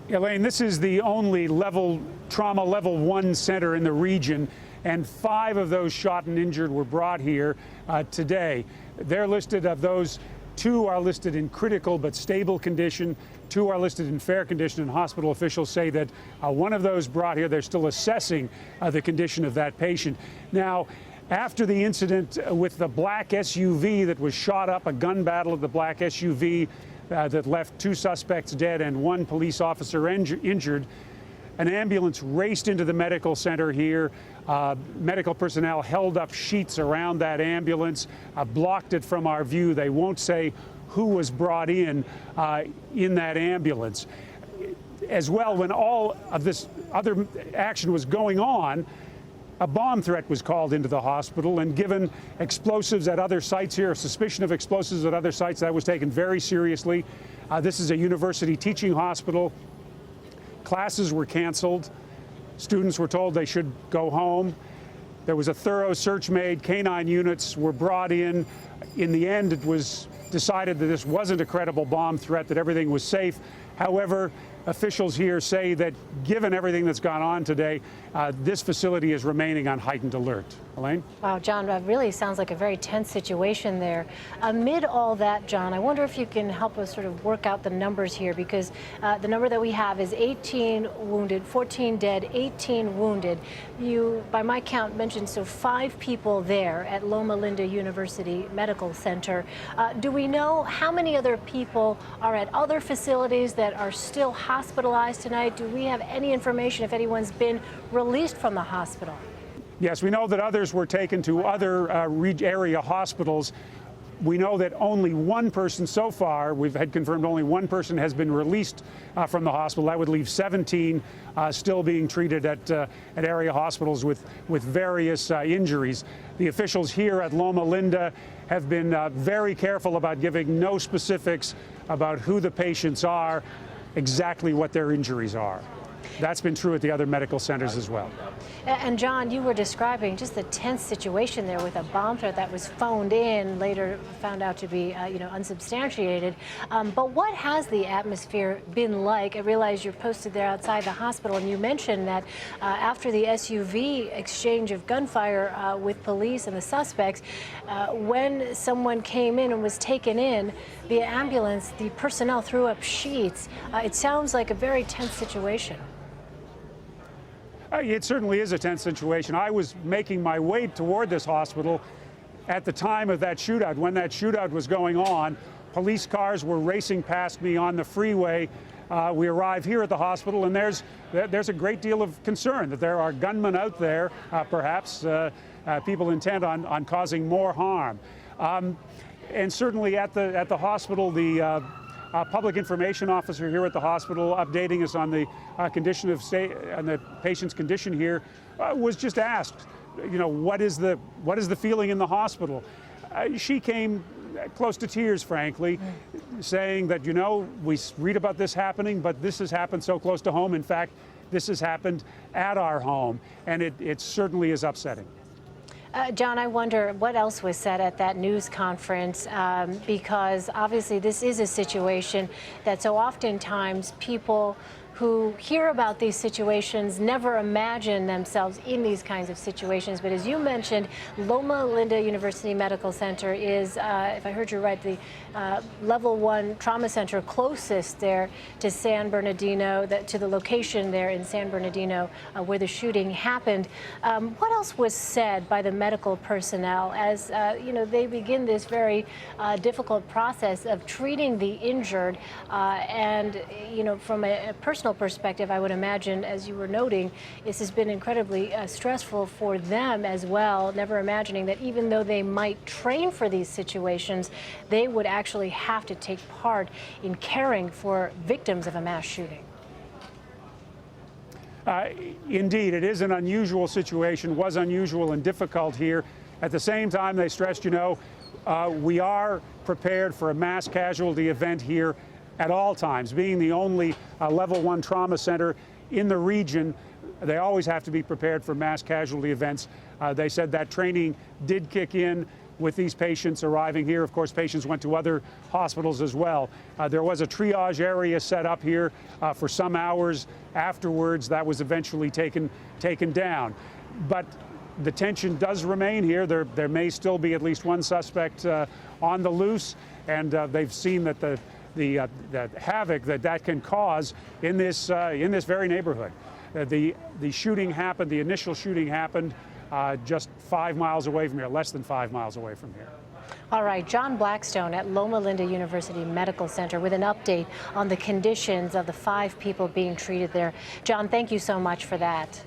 Elaine, this is the only trauma level 1 center in the region, and 5 of those shot and injured were brought here today. They're listed, of those, 2 are listed in critical but stable condition, 2 are listed in fair condition, and hospital officials say that one of those brought here, they're still assessing the condition of that patient. Now, after the incident with the black SUV that was shot up, a gun battle of the black SUV that left 2 suspects dead and 1 police officer injured, an ambulance raced into the medical center here. Medical personnel held up sheets around that ambulance, blocked it from our view. They won't say who was brought in that ambulance. As well, when all of this other action was going on, a bomb threat was called into the hospital, and given explosives at other sites here, suspicion of explosives at other sites, that was taken very seriously. This is a university teaching hospital. Classes were canceled. Students were told they should go home. There was a thorough search made. Canine units were brought in. In the end, it was decided that this wasn't a credible bomb threat, that everything was safe. However, officials here say that given everything that's gone on today, this facility is remaining on heightened alert. Elaine? Wow, John, that really sounds like a very tense situation there. Amid all that, John, I wonder if you can help us sort of work out the numbers here, because the number that we have is 18 wounded, 14 dead, 18 wounded. You, by my count, mentioned 5 people there at Loma Linda University Medical Center. Do we know how many other people are at other facilities that are still hospitalized tonight? Do we have any information if anyone's been released from the hospital? Yes, we know that others were taken to other area hospitals. We know that only 1 person so far, we've had confirmed only 1 person has been released from the hospital. That would leave 17 still being treated at area hospitals with various injuries. The officials here at Loma Linda have been very careful about giving no specifics about who the patients are, exactly what their injuries are. That's been true at the other medical centers as well. And John, you were describing just the tense situation there with a bomb threat that was phoned in, later found out to be, unsubstantiated. But what has the atmosphere been like? I realize you're posted there outside the hospital, and you mentioned that after the SUV exchange of gunfire with police and the suspects, when someone came in and was taken in via ambulance, the personnel threw up sheets. It sounds like a very tense situation. It certainly is a tense situation. I was making my way toward this hospital at the time of that shootout. When that shootout was going on, police cars were racing past me on the freeway. We arrive here at the hospital, and there's a great deal of concern that there are gunmen out there, perhaps people intent on causing more harm. And certainly at the hospital, the public information officer here at the hospital, updating us on the condition of on the patient's condition here, was just asked, what is the feeling in the hospital? She came close to tears, frankly, saying that, we read about this happening, but this has happened so close to home. In fact, this has happened at our home, and it certainly is upsetting. John, I wonder what else was said at that news conference, because obviously this is a situation that so oftentimes people who hear about these situations never imagine themselves in these kinds of situations. But as you mentioned, Loma Linda University Medical Center is, if I heard you right, the level 1 trauma center closest there to San Bernardino, to the location there in San Bernardino where the shooting happened. What else was said by the medical personnel as they begin this very difficult process of treating the injured, and from a personal perspective, I would imagine, as you were noting, this has been incredibly stressful for them as well, never imagining that even though they might train for these situations, they would actually have to take part in caring for victims of a mass shooting. Indeed, it is an unusual situation, was unusual and difficult here. At the same time, they stressed, we are prepared for a mass casualty event here at all times. Being the only level 1 trauma center in the region, They always have to be prepared for mass casualty events. They said that training did kick in with these patients arriving here. Of course, patients went to other hospitals as well. There was a triage area set up here for some hours afterwards. That was eventually taken down. But the tension does remain here. There may still be at least one suspect on the loose, and they've seen that the havoc that can cause in this very neighborhood. The shooting happened. The initial shooting happened just 5 miles away from here, less than 5 miles away from here. All right, John Blackstone at Loma Linda University Medical Center with an update on the conditions of the 5 people being treated there. John, thank you so much for that.